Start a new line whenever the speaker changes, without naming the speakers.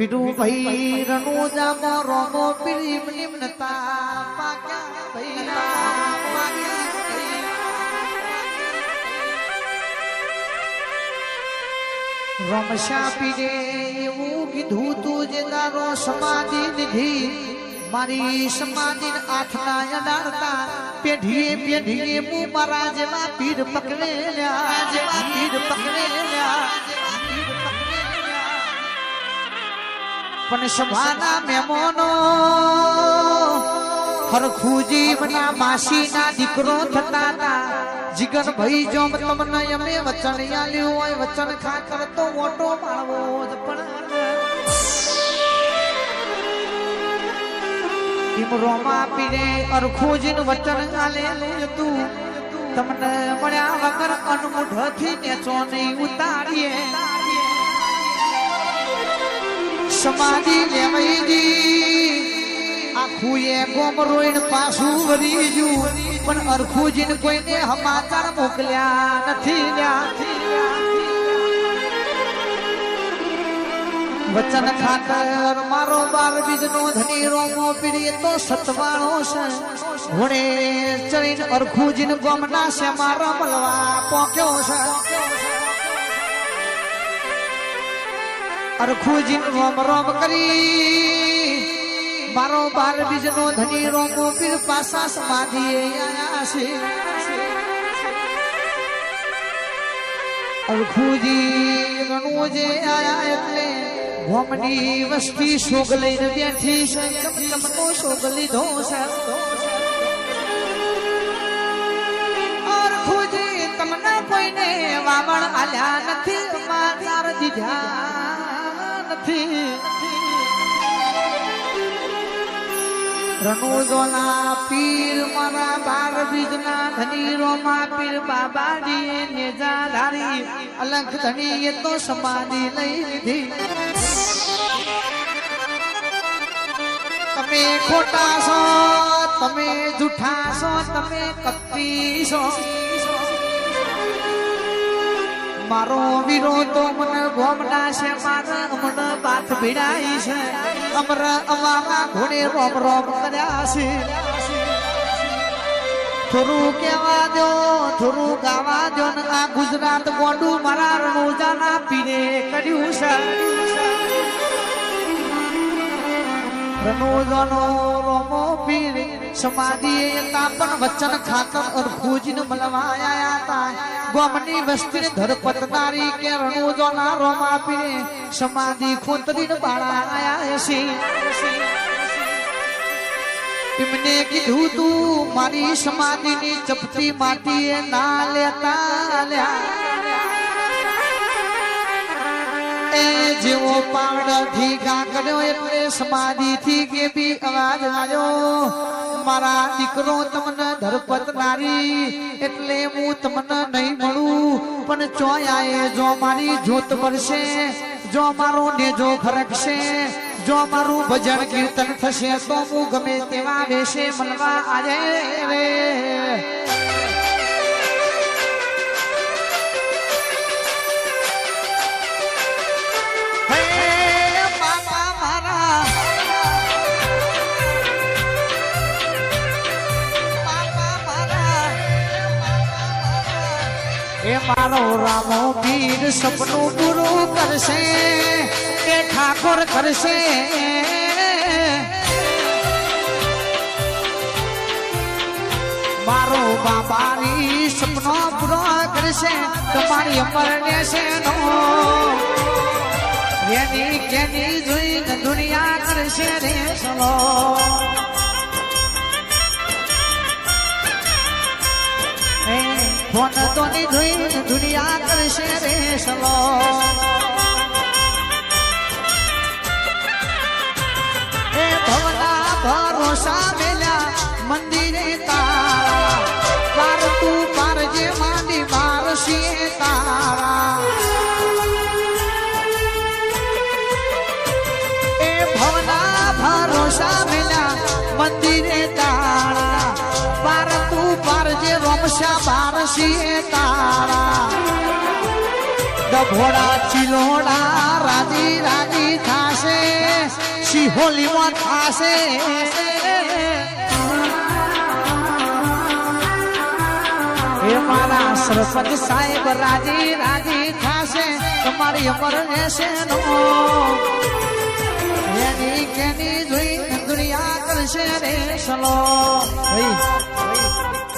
વિરુ ભાઈ રણુજા મોરો મો પ્રેમ નિમ્નતા પાક્યા ભાઈ રમશા પીરે એવું કીધું તું જે તારો સમાધિ નિધિ મારી સમાધિ આઠના અડાડતા પેઢીએ પેઢીએ હું મારા જેવા પીર પકડેલ્યા જેવા પીર પકડેલ્યા પણ સભાના મહેમાનો હરખુજી મના માસીના દીકરો થતા હતા જીગર ભાઈ જો તમને અમે વચન આલ્યું હોય વચન ખાતર તો મોટો માળવો જ પણ રોમા પીરે અરખુજીનું વચન આલેલું હતું તમને મળ્યા વગર અનમુઠથી નેચો નહીં ઉતારીએ સમાધિ લેવાઈજી આખું એ ગોમ રોઈન પાછું વળી ગયું પણ અરખુજીને કોઈને સમાચાર મોકલ્યા નથી વચન ખાતર મારો 12 બીજનો ધની રોમો પીડીએ તો સતવાળો છે વડે ચડીને અરખુજીને ગોમના છે મારા મળવા પોક્યો છે અરખુજીને રોમ રોમ કરી મારો 12 બીજનો ધની રોમો પીર પાસા સમાધિએ આયા છે અરખુજી રણુજે આયા એટલે ગોમની વસ્તી શોગ લઈને બેઠી છે ચમચમનો શોગ લીધો છે અરખુજી તમને કોઈને વાવણ આલ્યા નથી માતાર દીધા નથી રણુજોના પીર મારા 12 બીજના ધની રોમા પીર બાબાજીએ નેજા ધારી અલખ ધણીએ તો સમાધિ લઈ લીધી તમે ખોટા છો તમે જૂઠા છો તમે કપટી છો મારો વિરોધો મને ગોમના છે મારા મને બાત ભીડાઈ છે અમર અમારા ઘોડે રોમ રોમ કર્યા છે થોડું કહેવા દો થોડું ગાવા દો ને આ ગુજરાત ગોડું મારા રણુજાના પીરે કર્યું છે રણુજાનો રોમો પીર સમાધિએ હતા પણ વચન ખાતર અરખુજીને મળવા આયા હતા ગોમની વસ્તીને ધરપતનારી કે રણુજાના રોમા પીરે સમાધિ ખોતરીને બાળા આયા છે એમને કીધું તું મારી સમાધિની ચપટી માટીએ ના લેતા એ જેવો પાવડથી ગા કર્યો એટલે સમાધિથી કે બી અવાજ આવ્યો મારા દીકરો તમને ધરપતનારી એટલે હું તમને નહીં મળું પણ ચોયાએ જો મારી જોત પડશે જો મારો નેજો ફરકશે જો મારું ભજન કીર્તન થશે તો હું ગમે તેવા વેશે મળવા આજે રે એ મારો રામો પીર સપનું પૂરું કરશે કે ઠાકોર કરશે મારો બાબાની સપનો પૂરો કરશે તમારી અમરને છે નો એની કેની જોઈને દુનિયા કરશે રે ચલો ફોન તો ની જોઈને દુનિયા કરશે રે ચલો એ ભવના ભરોસા મેલ્યા મંદિરે તારા પાર તું પાર જે માંડી મારશીએ તારા એ ભવના ભરોસા મેલ્યા મંદિરે તારા પાર તું પાર જે રોમશા બારશીએ તારા ડભોડા ચિલોડા રાજી રાજી થાશે શિહોલીમાં થાશે એ મારા સરપંચ સાહેબ રાજી રાજી થાશે તમારી અમર રહેશે નો એની કેની જોઈ દુનિયા કરશે રે સલો ભાઈ